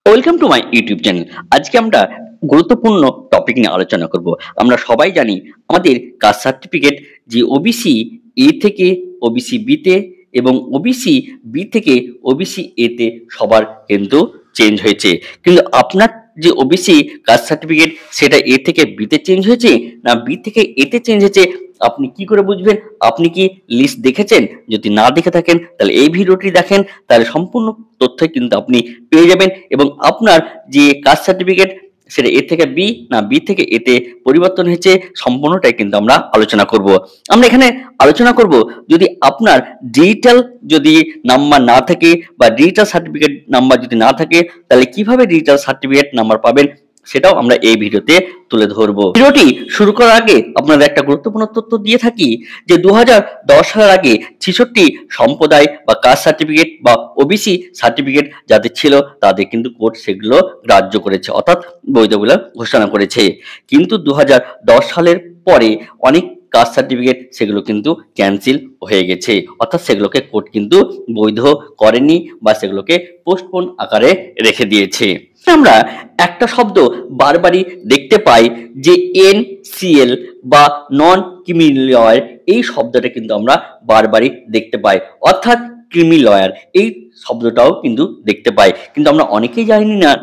Welcome to my YouTube channel. আজকে আমরা গুরুত্বপূর্ণ টপিক নিয়ে আলোচনা করব। আমরা সবাই জানি আমাদের কাস্ট সার্টিফিকেট যে ওবিসি এ থেকে ওবিসি বি তে এবং ওবিসি বি থেকে ওবিসি এ তে সবার কিন্তু চেঞ্জ হয়েছে। কিন্তু আপনার যে ওবিসি কাস্ট সার্টিফিকেট সেটা এ থেকে বি তে চেঞ্জ হয়েছে না বি থেকে এ তে চেঞ্জ হয়েছে, আপনি কি করে বুঝবেন? আপনি কি লিস্ট দেখেছেন? যদি না দেখে থাকেন তাহলে এই ভিডিওটি দেখেন, তাহলে সম্পূর্ণ তথ্য কিন্তু আপনি পেয়ে যাবেন এবং আপনার যে কাস্ট সার্টিফিকেট সেটা এ থেকে বি না বি থেকে এতে পরিবর্তন হয়েছে সম্পূর্ণটাই কিন্তু আমরা আলোচনা করব। আমরা এখানে আলোচনা করব যদি আপনার ডিজিটাল যদি নাম্বার না থাকে বা ডিজিটাল সার্টিফিকেট নাম্বার যদি না থাকে তাহলে কিভাবে ডিজিটাল সার্টিফিকেট নাম্বার পাবেন সেটাও আমরা এই ভিডিওতে তুলে ধরবো। ভিডিওটি শুরু করার আগে আপনাদের একটা গুরুত্বপূর্ণ তথ্য দিয়ে থাকি যে 2010 সালের আগে 66 সম্প্রদায় বা কাস্ট সার্টিফিকেট বা ওবিসি সার্টিফিকেট যাদের ছিল তাদের কিন্তু কোর্ট সেগুলো গ্রাহ্য করেছে, অর্থাৎ বৈধ বলে ঘোষণা করেছে। কিন্তু 2010 সালের পরে অনেক কাস্ট সার্টিফিকেট সেগুলো কিন্তু ক্যান্সেল হয়ে গেছে, অর্থাৎ সেগুলোকে কোর্ট কিন্তু বৈধ করেনি বা সেগুলোকে পোস্টপোন আকারে রেখে দিয়েছে। আমরা একটা শব্দ বারবারই দেখতে পাই যে এনসিএল বা নন ক্রিমি লয়ার, এই শব্দটা কিন্তু আমরা বারবারই দেখতে পাই, অর্থাৎ ক্রিমি লয়ার এই শব্দটাও কিন্তু দেখতে পাই। কিন্তু আমরা অনেকেই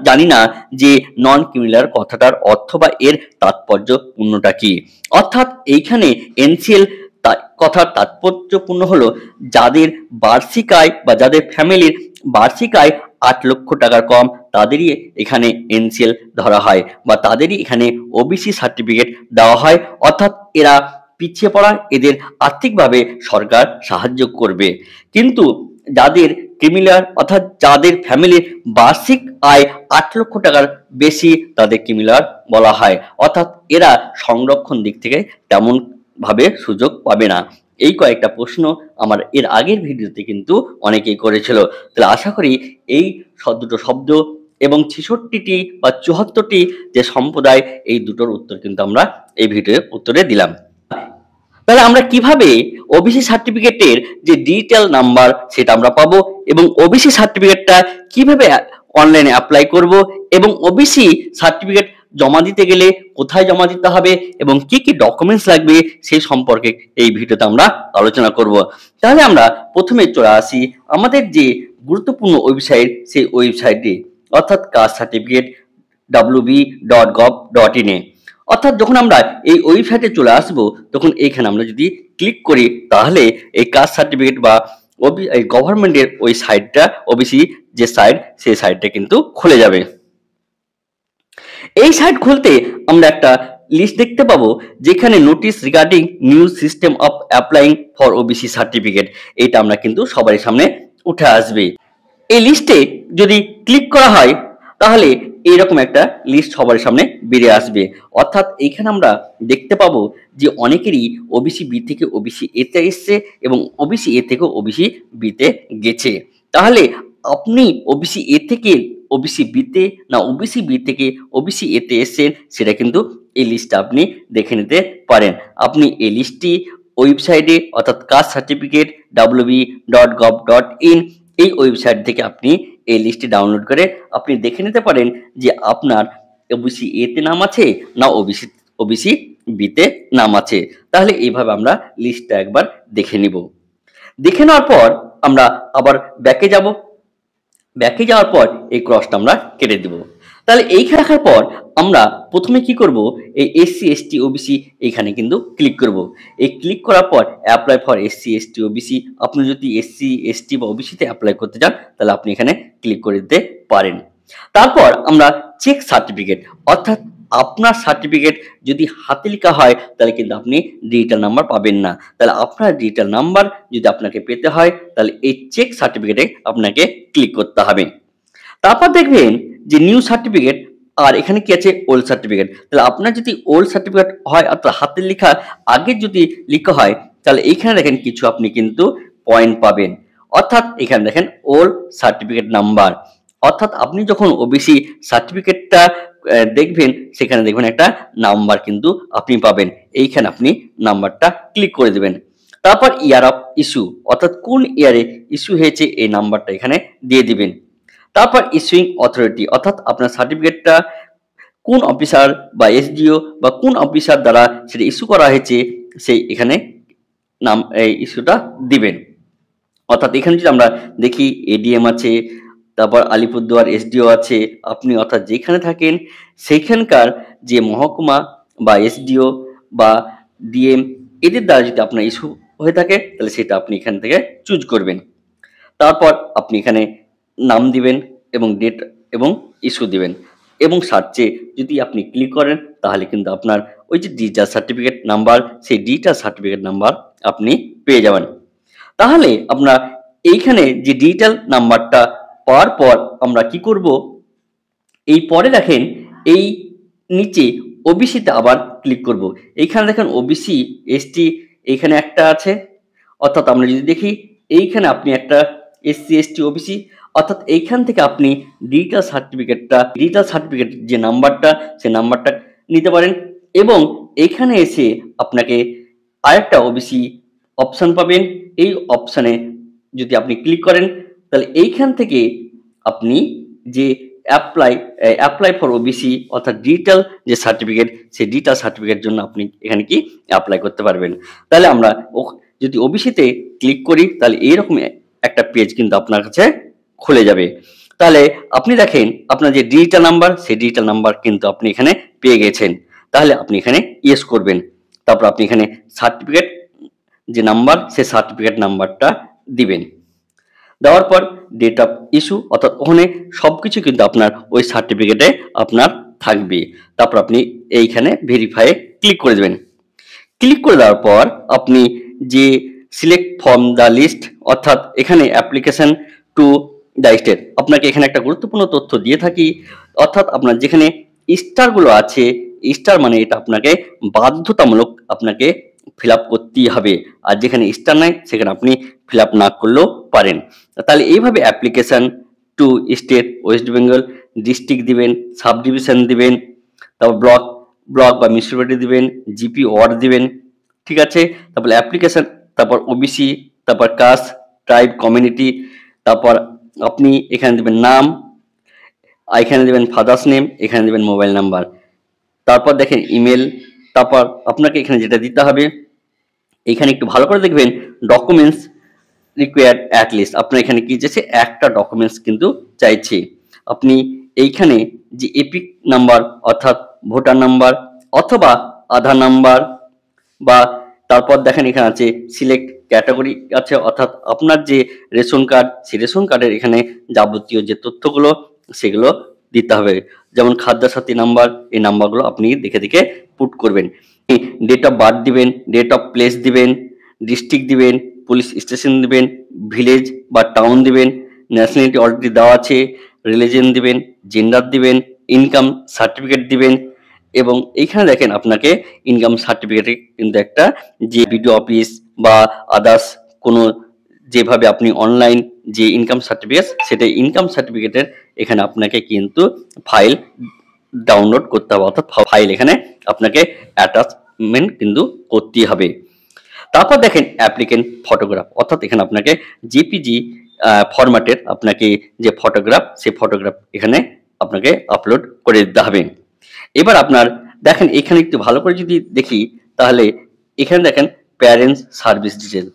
জানি না যে নন ক্রিমি লয়ার কথাটার অর্থ বা এর তাৎপর্য পূর্ণটা কি। অর্থাৎ এইখানে এনসিএল কথার তাৎপর্যপূর্ণ হলো যাদের বার্ষিক আয় বা যাদের ফ্যামিলির বার্ষিক আয় 8 লক্ষ টাকার কম তাদেরই এখানে এনসিএল ধরা হয় বা তাদেরই এখানে ওবিসি সার্টিফিকেট দেওয়া হয়, অর্থাৎ এরা পিছিয়ে পড়া, এদের আর্থিকভাবে সরকার সাহায্য করবে। কিন্তু যাদের ক্রিমিলার অর্থাৎ যাদের ফ্যামিলির বার্ষিক আয় 8 লক্ষ টাকার বেশি তাদের ক্রিমিলার বলা হয়, অর্থাৎ এরা সংরক্ষণ দিক থেকে তেমন ভাবে সুযোগ পাবে না। এই কয়েকটা প্রশ্ন আমার এর আগের ভিডিওতে কিন্তু অনেকেই করেছিল। তাহলে আশা করি এই দুটো শব্দ এবং 66টি বা 74টি যে সম্প্রদায় এই দুটোর উত্তর কিন্তু আমরা এই ভিডিওর উত্তরে দিলাম। তাহলে আমরা কিভাবে ওবিসি সার্টিফিকেটের যে ডিজিটাল নাম্বার সেটা আমরা পাবো এবং ওবিসি সার্টিফিকেটটা কিভাবে অনলাইনে অ্যাপ্লাই করব এবং ওবিসি সার্টিফিকেট জমা দিতে গেলে কোথায় জমা দিতে হবে এবং কি কি ডকুমেন্টস লাগবে সেই সম্পর্কে এই ভিডিওতে আমরা আলোচনা করব। তাহলে আমরা প্রথমে চলে আসি আমাদের যে গুরুত্বপূর্ণ ওয়েবসাইট, সেই ওয়েবসাইটে অর্থাৎ কাস্ট সার্টিফিকেট wb.gov.in এ। অর্থাৎ যখন আমরা এই ওয়েবসাইটে চলে আসবো তখন এইখানে আমরা যদি ক্লিক করি তাহলে এই কাস্ট সার্টিফিকেট বা গভর্নমেন্টের ওই সাইটটা ওবিসি যে সাইট সেই সাইটটা কিন্তু খুলে যাবে। এই সাইট খুলতে আমরা একটা লিস্ট দেখতে পাবো যেখানে notice regarding new system of applying for OBC certificate, এটা আমরা কিন্তু সবারই সামনে উঠে আসবে। এই লিস্টে যদি ক্লিক করা হয় তাহলে এইরকম একটা লিস্ট সবার সামনে বেরিয়ে আসবে, অর্থাৎ এইখানে আমরা দেখতে পাবো যে অনেকেরই ওবিসি বি থেকে ওবিসি এ তে এসছে এবং ওবিসি এ থেকে ওবিসি বি তে গেছে। তাহলে আপনি ওবিসি এ থেকে ওবিসি বি তে না ওবিসি বি থেকে ওবিসি এ তে এসছেন সেটা কিন্তু এই লিস্টটা আপনি দেখে নিতে পারেন। আপনি এই লিস্টটি ওয়েবসাইটে অর্থাৎ কাস্ট সার্টিফিকেট wb.gov.in এই ওয়েবসাইট থেকে আপনি এই লিস্টটি ডাউনলোড করে আপনি দেখে নিতে পারেন যে আপনার ওবিসি এ তে নাম আছে না ওবিসি বি তে নাম আছে। তাহলে এইভাবে আমরা লিস্টটা একবার দেখে নিব। দেখে নেওয়ার পর আমরা আবার ব্যাকে যাব। ব্যাকে যাওয়ার পর এই ক্রসটা আমরা কেটে দিব। তাহলে এইখানে রাখার পর আমরা প্রথমে কি করব, এই এসসি এসটি ওবিসি এইখানে কিন্তু ক্লিক করব। এই ক্লিক করার পর apply for SC ST OBC, আপনি যদি এসসি এসটি বা ওবিসিতে অ্যাপ্লাই করতে চান তাহলে আপনি এখানে ক্লিক করে দিতে পারেন। তারপর আমরা চেক সার্টিফিকেট, অর্থাৎ আপনার সার্টিফিকেট যদি হাতে লেখা হয় তাহলে কিন্তু আপনি ডিজিটাল নাম্বার পাবেন না। তাহলে আপনার ডিজিটাল নাম্বার যদি আপনাকে পেতে হয় তাহলে এই চেক সার্টিফিকেটে আপনাকে ক্লিক করতে হবে। তারপর দেখবেন যে নিউ সার্টিফিকেট আর এখানে কি আছে ওল্ড সার্টিফিকেট। তাহলে আপনার যদি ওল্ড সার্টিফিকেট হয় অর্থাৎ হাতের লেখা আগে যদি লেখা হয় তাহলে এইখানে দেখেন কিছু আপনি কিন্তু পয়েন্ট পাবেন, অর্থাৎ এখানে দেখেন ওল্ড সার্টিফিকেট নাম্বার, অর্থাৎ আপনি যখন ওবিসি সার্টিফিকেটটা দেখবেন সেখানে দেখবেন একটা নাম্বার কিন্তু আপনি পাবেন, এইখানে আপনি নাম্বারটা ক্লিক করে দেবেন। তারপর ইয়ার অফ ইস্যু, অর্থাৎ কোন ইয়ারে ইস্যু হয়েছে এই নাম্বারটা এখানে দিয়ে দিবেন। তারপর ইস্যুইং অথরিটি, অর্থাৎ আপনার সার্টিফিকেটটা কোন অফিসার বা এসডিও বা কোন অফিসার দ্বারা সেটা ইস্যু করা হয়েছে সেই এখানে নাম এই ইস্যুটা দিবেন। অর্থাৎ এখানে যদি আমরা দেখি এডিএম আছে, তারপর আলিপুরদুয়ার এসডিও আছে, আপনি অর্থাৎ যেখানে থাকেন সেইখানকার যে মহকুমা বা এসডিও বা ডিএম এদের দ্বারা যদি আপনার ইস্যু হয়ে থাকে তাহলে সেটা আপনি এখান থেকে চুজ করবেন। তারপর আপনি এখানে নাম দিবেন এবং ডেট এবং ইস্যু দিবেন এবং সার্চে যদি আপনি ক্লিক করেন তাহলে কিন্তু আপনার ওই যে ডিজিটাল সার্টিফিকেট নাম্বার, সেই ডিজিটাল সার্টিফিকেট নাম্বার আপনি পেয়ে যাবেন। তাহলে আমরা এইখানে যে ডিজিটাল নাম্বারটা পাওয়ার পর আমরা কি করব, এই পরে দেখেন এই নিচে ওবিসিতে আবার ক্লিক করব। এইখানে দেখেন ওবিসি এসটি এইখানে একটা আছে, অর্থাৎ আমরা যদি দেখি এইখানে আপনি একটা এসসি এসটি ওবিসি, অর্থাৎ এইখান থেকে আপনি ডিজিটাল সার্টিফিকেট যে নাম্বারটা সেই নাম্বারটা নিতে পারেন এবং এইখানে এসে আপনাকে আরেকটা ওবিসি অপশন পাবেন। এই অপশানে যদি আপনি ক্লিক করেন তাহলে এইখান থেকে আপনি যে অ্যাপ্লাই ফর ওবিসি অর্থাৎ ডিজিটাল যে সার্টিফিকেট সেই ডিজিটাল সার্টিফিকেট জন্য আপনি এখানে কি অ্যাপ্লাই করতে পারবেন। তাহলে আমরা যদি ওবিসিতে ক্লিক করি তাহলে এইরকম একটা পেজ কিন্তু আপনার কাছে খুলে যাবে। তাহলে আপনি দেখেন আপনার যে ডিজিটাল নাম্বার সেই ডিজিটাল নাম্বার কিন্তু আপনি এখানে পেয়ে গেছেন। তাহলে আপনি এখানে ইয়েস করবেন, তারপর আপনি এখানে সার্টিফিকেট যে নাম্বার সেই সার্টিফিকেট নাম্বারটা দিবেন। দেওয়ার পর ডেট অফ ইস্যু, অর্থাৎ ওখানে সবকিছু কিন্তু আপনার ওই সার্টিফিকেটে আপনার থাকবে। তারপর আপনি এইখানে ভেরিফাই ক্লিক করে দেবেন। ক্লিক করে দেওয়ার পর আপনি যে সিলেক্ট ফ্রম দ্য লিস্ট, অর্থাৎ এখানে অ্যাপ্লিকেশন টু দ্য স্টেট, আপনাকে এখানে একটা গুরুত্বপূর্ণ তথ্য দিয়ে থাকি, অর্থাৎ আপনার যেখানে স্টারগুলো আছে, স্টার মানে এটা আপনাকে বাধ্যতামূলক আপনাকে ফিল আপ করতেই হবে, আর যেখানে স্টার নাই সেখানে আপনি ফিল আপ না করলেও পারেন। তাহলে এইভাবে application to state West Bengal, district দিবেন, সাব ডিভিশন দিবেন, তারপর ব্লক বা মিউনিসিপ্যালিটি দিবেন, জিপি ওয়ার্ড দিবেন, ঠিক আছে। তারপর অ্যাপ্লিকেশন, তারপর ওবিসি, তারপর কাস্ট, ট্রাইব, কমিউনিটি, তারপর আপনি এখানে দেবেন নাম, এখানে দেবেন ফাদার্স নেম, এখানে দেবেন মোবাইল নাম্বার, তারপর দেখেন ইমেল, তারপর আপনাকে এখানে যেটা দিতে হবে এখানে একটু ভালো করে দেখবেন ডকুমেন্টস রিকোয়ার্ড অ্যাট লিস্ট, আপনার এখানে কি চাইছে একটা ডকুমেন্টস কিন্তু চাইছে। আপনি এইখানে যে এপিক নাম্বার অর্থাৎ ভোটার নাম্বার অথবা আধার নাম্বার, বা তারপর দেখেন এখানে আছে সিলেক্ট ক্যাটাগরি আছে, অর্থাৎ আপনার যে রেশন কার্ড সেই রেশন কার্ডের এখানে যাবতীয় যে তথ্যগুলো সেগুলো দিতে হবে, যেমন খাদ্য সাথী নাম্বার, এই নাম্বারগুলো আপনি দেখে দেখে পুট করবেন। ডেট অফ বার্থ দিবেন, ডেট অফ প্লেস দিবেন, ডিস্ট্রিক্ট দিবেন, পুলিশ স্টেশন দিবেন, ভিলেজ বা টাউন দিবেন, ন্যাশনালিটি অলরেডি দেওয়া আছে, রিলিজিয়ন দিবেন, জেন্ডার দিবেন, ইনকাম সার্টিফিকেট দিবেন এবং এইখানে দেখেন আপনাকে ইনকাম সার্টিফিকেটে কিন্তু একটা যে বিডিও অফিস বা আদার্স কোনো যেভাবে আপনি অনলাইন যে ইনকাম সার্টিফিকেট সেটা ইনকাম সার্টিফিকেটের এখানে আপনাকে কিন্তু ফাইল ডাউনলোড করতে হবে, অর্থাৎ ফাইল এখানে আপনাকে অ্যাটাচমেন্ট কিন্তু করতেই হবে। তারপর দেখেন অ্যাপ্লিকেন্ট ফটোগ্রাফ, অর্থাৎ এখানে আপনাকে জেপিজি ফরম্যাটের আপনাকে যে ফটোগ্রাফ সেই ফটোগ্রাফ এখানে আপনাকে আপলোড করে দিতে হবে। এবার আপনার দেখেন এখানে একটু ভালো করে যদি দেখি তাহলে এখানে দেখেন প্যারেন্টস সার্ভিস ডিটেল,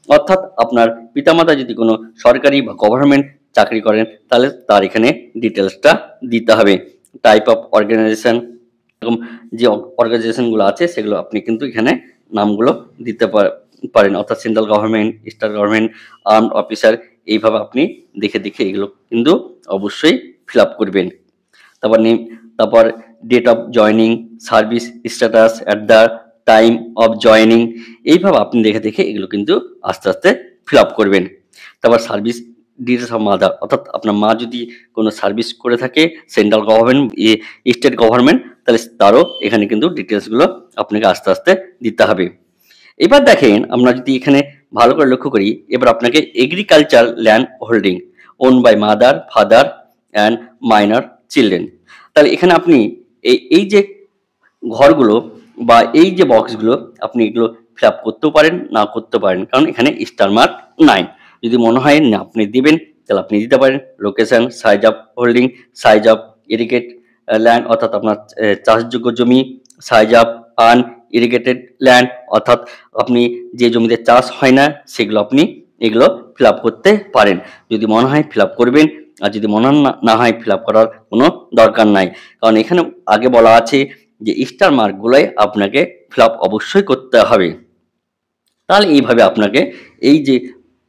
অর্থাৎ আপনার পিতামাতা যদি কোনো সরকারি বা গভর্নমেন্ট চাকরি করেন তাহলে তার এখানে ডিটেলসটা দিতে হবে। টাইপ অফ অর্গানাইজেশন, এরকম যে অর্গানাইজেশনগুলো আছে সেগুলো আপনি কিন্তু এখানে নামগুলো দিতে পারেন, অর্থাৎ central government, state government, armed officer, এইভাবে আপনি দেখে দেখে এগুলো কিন্তু অবশ্যই ফিল আপ করবেন। তারপর date of joining, service status at the time of joining, এইভাবে আপনি দেখে দেখে এগুলো কিন্তু আস্তে আস্তে ফিল আপ করবেন। তারপর সার্ভিস ডিটেলস অফ মাদার, অর্থাৎ আপনার মা যদি কোনো সার্ভিস করে থাকে সেন্ট্রাল গভর্নমেন্ট, স্টেট গভর্নমেন্ট, তাহলে তারও এখানে কিন্তু ডিটেলসগুলো আপনাকে আস্তে আস্তে দিতে হবে। এবার দেখেন আমরা যদি এখানে ভালো করে লক্ষ্য করি, এবার আপনাকে agriculture land holding own by mother, father and minor children, তাহলে এখানে আপনি এই যে ঘরগুলো বা এই যে বক্সগুলো আপনি এগুলো ফিল আপ করতেও পারেন না করতে পারেন, কারণ এখানে স্টার মার্ক নাই। যদি মনে হয় না আপনি দিবেন তাহলে আপনি দিতে পারেন location, size of holding, size of irrigate land অর্থাৎ আপনার চাষযোগ্য জমি, সাইজ অফ আনইরিগেটেড ল্যান্ড অর্থাৎ আপনি যে জমিতে চাষ হয় না সেগুলো আপনি এগুলো ফিল আপ করতে পারেন। যদি মনে হয় ফিল আপ করবেন, আর যদি মনে না হয় ফিল আপ করার কোনো দরকার নাই, কারণ এখানে আগে বলা আছে যে স্টার মার্কগুলোই আপনাকে ফিল আপ অবশ্যই করতে হবে। তাহলে এইভাবে আপনাকে এই যে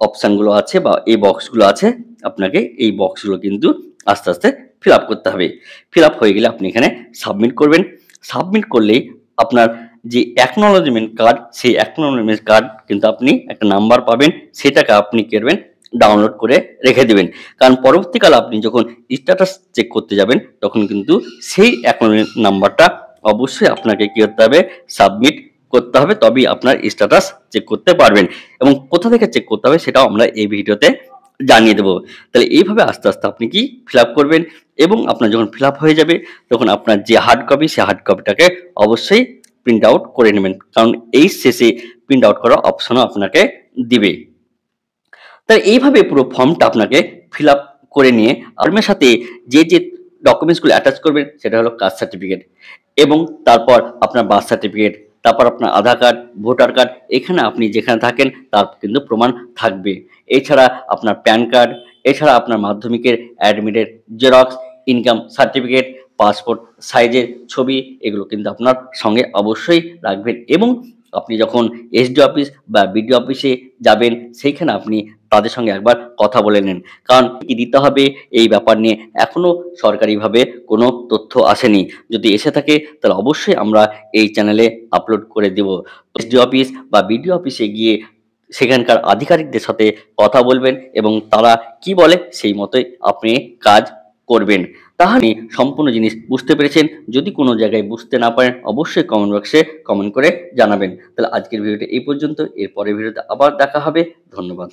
অপশানগুলো আছে বা এই বক্সগুলো আছে, আপনাকে এই বক্সগুলো কিন্তু আস্তে আস্তে ফিল আপ করতে হবে। ফিল আপ হয়ে গেলে আপনি এখানে সাবমিট করবেন। সাবমিট করলেই আপনার যে অ্যাকনোলেজমেন্ট কার্ড, সেই অ্যাকনোলেজমেন্ট কার্ড কিন্তু আপনি একটা নাম্বার পাবেন, সেটাকে আপনি কি করবেন, ডাউনলোড করে রেখে দেবেন। কারণ পরবর্তীকালে আপনি যখন স্ট্যাটাস চেক করতে যাবেন তখন কিন্তু সেই অ্যাকনোলেজমেন্ট নাম্বারটা অবশ্যই আপনাকে কি করতে হবে, সাবমিট করতে হবে, তবেই আপনার স্ট্যাটাস চেক করতে পারবেন। এবং কোথা থেকে চেক করতে হবে সেটাও আমরা এই ভিডিওতে জানিয়ে দেবো। তাহলে এইভাবে আস্তে আস্তে আপনি কি ফিল আপ করবেন, এবং আপনার যখন ফিল আপ হয়ে যাবে তখন আপনার যে হার্ড কপি, সেই হার্ড কপিটাকে অবশ্যই প্রিন্ট আউট করে নেবেন, কারণ এই শেষে প্রিন্ট আউট করার অপশনও আপনাকে দিবে। তাহলে এইভাবে পুরো ফর্মটা আপনাকে ফিল আপ করে নিয়ে ফর্মের সাথে যে যে ডকুমেন্টসগুলো অ্যাটাচ করবেন সেটা হলো কাস্ট সার্টিফিকেট, এবং তারপর আপনার বার্থ সার্টিফিকেট, তারপর আপনার আধার কার্ড, ভোটার কার্ড, এখানে আপনি যেখানে থাকেন তার কিন্তু প্রমাণ থাকবে। এছাড়া আপনার প্যান কার্ড, এছাড়া আপনার মাধ্যমিকের অ্যাডমিটের জেরক্স, ইনকাম সার্টিফিকেট, পাসপোর্ট সাইজের ছবি, এগুলো কিন্তু আপনার সঙ্গে অবশ্যই রাখবেন। এবং আপনি যখন এসডি অফিস বা বিডিও অফিসে যাবেন সেইখানে আপনি তাদের সঙ্গে একবার কথা বলে নিন, কারণ কি দিতে হবে এই ব্যাপার নিয়ে এখনো সরকারিভাবে কোনো তথ্য আসেনি। যদি এসে থাকে তাহলে অবশ্যই আমরা এই চ্যানেলে আপলোড করে দেব। এসডি অফিস বা বিডিও অফিসে গিয়ে সেখানকার আধিকারিকদের সাথে কথা বলবেন এবং তারা কি বলে সেই মতোই আপনি কাজ করবেন। তাহলে সম্পূর্ণ জিনিস বুঝতে পেরেছেন। যদি কোনো জায়গায় বুঝতে না পারেন অবশ্যই কমেন্ট বক্সে কমেন্ট করে জানাবেন। তাহলে আজকের ভিডিওটা এই পর্যন্ত, এর পরের ভিডিওতে আবার দেখা হবে। ধন্যবাদ।